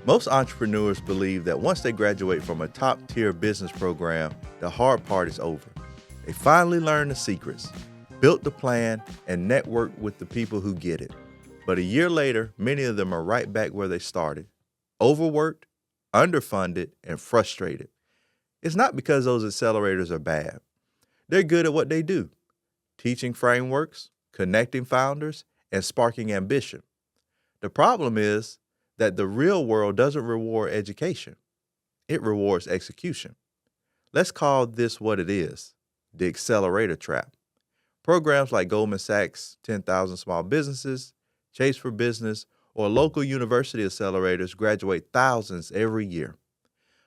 Most entrepreneurs believe that once they graduate from a top-tier business program, the hard part is over. They finally learn the secrets, built the plan, and networked with the people who get it. But a year later, many of them are right back where they started, overworked, underfunded, and frustrated. It's not because those accelerators are bad. They're good at what they do, teaching frameworks, connecting founders, and sparking ambition. The problem is that the real world doesn't reward education. It rewards execution. Let's call this what it is, the accelerator trap. Programs like Goldman Sachs' 10,000 Small Businesses, Chase for Business, or local university accelerators graduate thousands every year.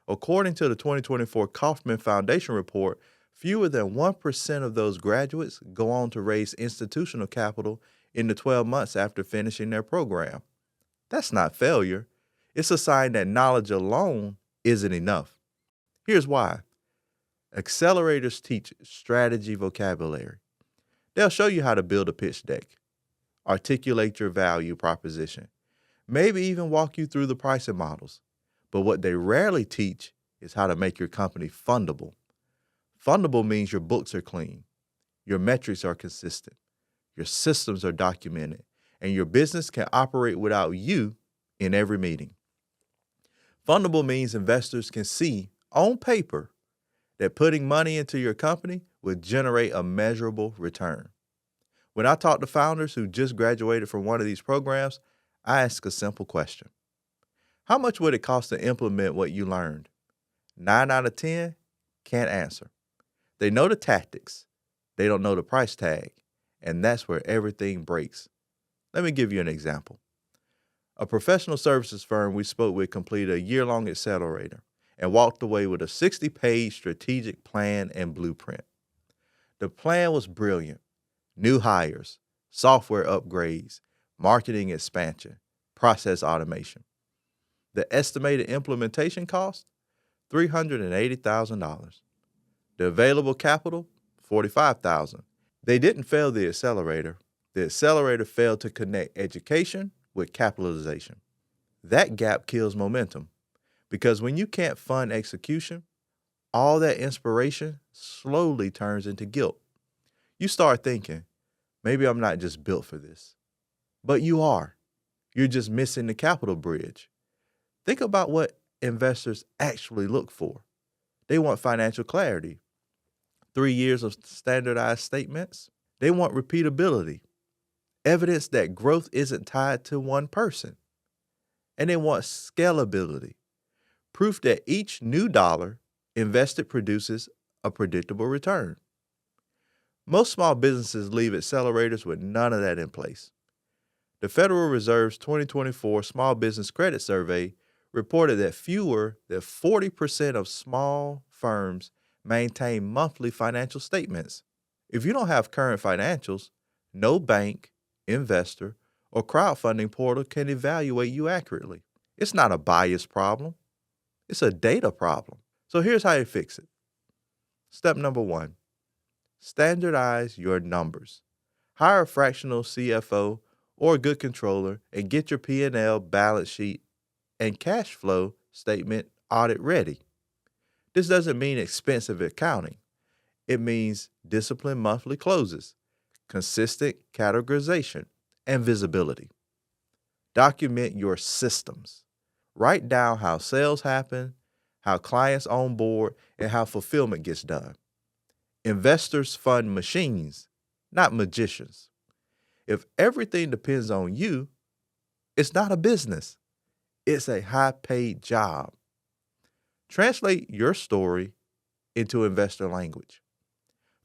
According to the 2024 Kauffman Foundation report, fewer than 1% of those graduates go on to raise institutional capital in the 12 months after finishing their program. That's not failure. It's a sign that knowledge alone isn't enough. Here's why. Accelerators teach strategy vocabulary. They'll show you how to build a pitch deck, articulate your value proposition, maybe even walk you through the pricing models. But what they rarely teach is how to make your company fundable. Fundable means your books are clean, your metrics are consistent, your systems are documented, and your business can operate without you in every meeting. Fundable means investors can see on paper that putting money into your company will generate a measurable return. When I talk to founders who just graduated from one of these programs, I ask a simple question. How much would it cost to implement what you learned? 9 out of 10 can't answer. They know the tactics. They don't know the price tag. And that's where everything breaks. Let me give you an example. A professional services firm we spoke with completed a year-long accelerator and walked away with a 60-page strategic plan and blueprint. The plan was brilliant. New hires, software upgrades, marketing expansion, process automation. The estimated implementation cost, $380,000. The available capital, $45,000. They didn't fail the accelerator. The accelerator failed to connect education with capitalization. That gap kills momentum because when you can't fund execution, all that inspiration slowly turns into guilt. You start thinking, maybe I'm not just built for this. But you are. You're just missing the capital bridge. Think about what investors actually look for. They want financial clarity, 3 years of standardized statements. They want repeatability, evidence that growth isn't tied to one person. And they want scalability, proof that each new dollar invested produces a predictable return. Most small businesses leave accelerators with none of that in place. The Federal Reserve's 2024 Small Business Credit Survey reported that fewer than 40% of small firms maintain monthly financial statements. If you don't have current financials, no bank, investor, or crowdfunding portal can evaluate you accurately. It's not a bias problem. It's a data problem. So here's how you fix it. Step number 1, standardize your numbers. Hire a fractional CFO or a good controller and get your P&L, balance sheet, and cash flow statement audit ready. This doesn't mean expensive accounting. It means disciplined monthly closes, consistent categorization, and visibility. Document your systems. Write down how sales happen, how clients onboard, and how fulfillment gets done. Investors fund machines, not magicians. If everything depends on you, it's not a business. It's a high-paid job. Translate your story into investor language.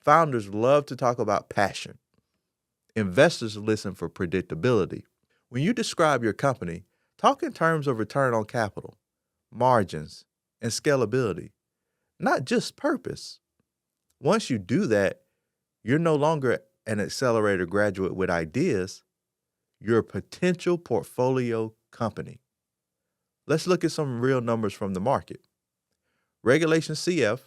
Founders love to talk about passion. Investors listen for predictability. When you describe your company, talk in terms of return on capital, margins, and scalability, not just purpose. Once you do that, you're no longer an accelerator graduate with ideas. You're a potential portfolio company. Let's look at some real numbers from the market. Regulation CF,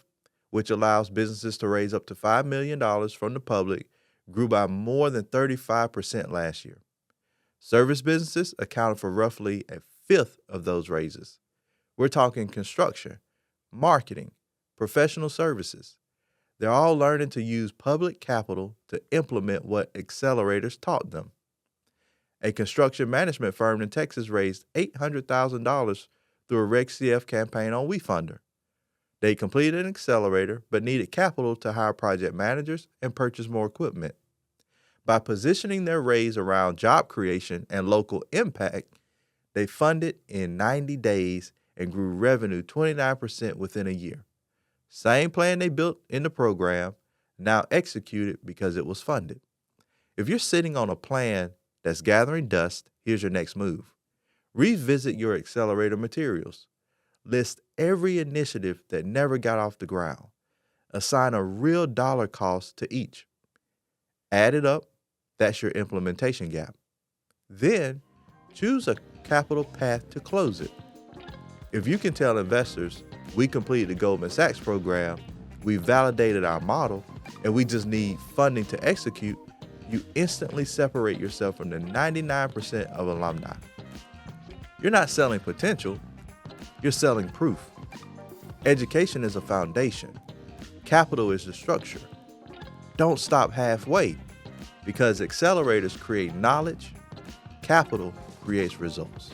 which allows businesses to raise up to $5 million from the public, grew by more than 35% last year. Service businesses accounted for roughly a 1/5 of those raises. We're talking construction, marketing, professional services. They're all learning to use public capital to implement what accelerators taught them. A construction management firm in Texas raised $800,000 through a Reg CF campaign on WeFunder. They completed an accelerator but needed capital to hire project managers and purchase more equipment. By positioning their raise around job creation and local impact, they funded in 90 days and grew revenue 29% within a year. Same plan they built in the program, now executed because it was funded. If you're sitting on a plan that's gathering dust, here's your next move. Revisit your accelerator materials. List every initiative that never got off the ground. Assign a real dollar cost to each. Add it up. That's your implementation gap. Then choose a capital path to close it. If you can tell investors, we completed the Goldman Sachs program, we validated our model, and we just need funding to execute, you instantly separate yourself from the 99% of alumni. You're not selling potential, you're selling proof. Education is a foundation. Capital is the structure. Don't stop halfway, because accelerators create knowledge, capital creates results.